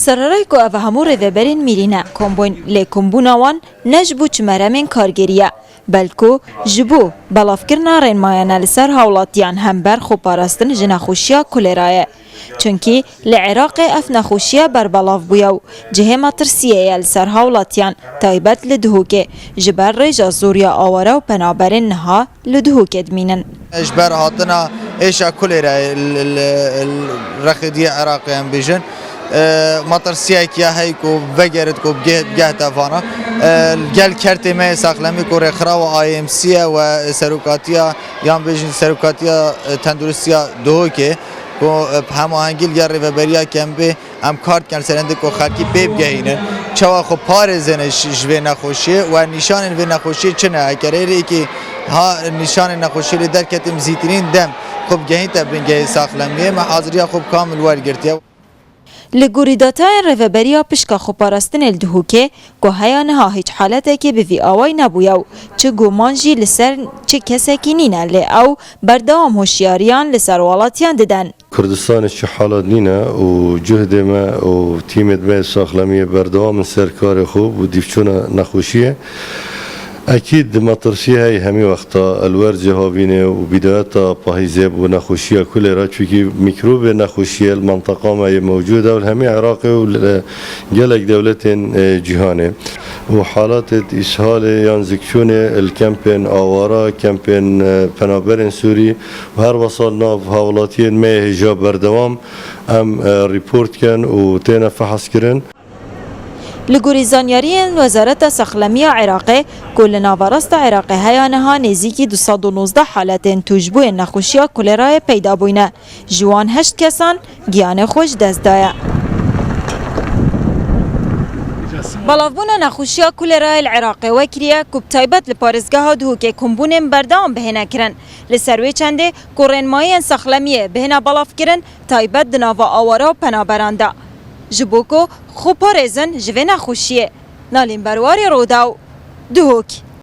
سررای کو او همو ریوبرین میرینه کمبوین لی کمبونا وان نجبو چمرمین کارگریه بلکو جبو بلافکرنا رنمایانه لسر هولاتیان هم بر خو پاراستن جنخوشیا کولرایه چونکی لعراق اف نخوشیا بر بلاف بویو جهه مطرسیه لسر هولاتیان تایبت لدهوکه جبر ریجا زوریا آواره و پنابرین نها لدهوکه دمینن اجبر هاتنا ایشا کولرای رخدی عراقی هم بیجن مطرسیه که هیکو وگرد کو بگه تفانا گل کرتی می ساقلمی کو رخرا و آی ام سی و سروکاتیا یان بیجن سروکاتیا تندرستیا دو که کو هماهنگی گر ریوبریا کم به ام کارت کن سرنده کو خلکی بیب گهینن چوا خو پارزنش جوه نخوشی و نشان و نخوشی چنه اکرری که ها نشان نخوشی در کتیم زیترین دم خوب گهین تبرینگه ساقلمیه ما حاضریا خوب کامل ورگرتیا لگوری داتای ریوبریا پشکا خو پاراستن الدهوکه که هیانه ها هیچ حالته که به وی آوای نبویو چه گومانجی لسر چه کسی که نینه لی او بردام هوشیاریان لسر والاتیان ددن کردستان چه حالات نینه و جهد ما و تیمت ما ساخلمیه بردام سرکار خوب و دیفچون نخوشیه اكيد مطرسيه هي همي وقتا الورد جهابينه وبدايتها باهيزب ونخوشيه كل راتشوكي ميكروب نخوشيه المنطقه ما موجوده والهمي عراقي وجلك دوله جهاني وحالات اسهال ينزكشون الكامبين اوارا كامبين بنابرن سوري وهر وصلنا في هاولاتين ما هجاب بردوام ام ريبورت كان وتينا فحص كرن لگوری زانیاری وزارت ساخلمی عراقی کل ناوراست عراقی هیانها نزدیکی 219 حالت توجبوی نخوشی کولرای پیدا بوینه جوان 8 کسان گیان خوش دست دایا بلافبون نخوشی کولرای العراقی وکریه کب تایبت لپارزگاه دهو که کمبون بردام بهنه کرن لسروی چنده کورن مای ساخلمیه بهنه بلاف کرن تایبت دناوا آواره و پنابرانده جبوکو خوب پارزن جوه نخوشیه نالین برواری روداو دهوک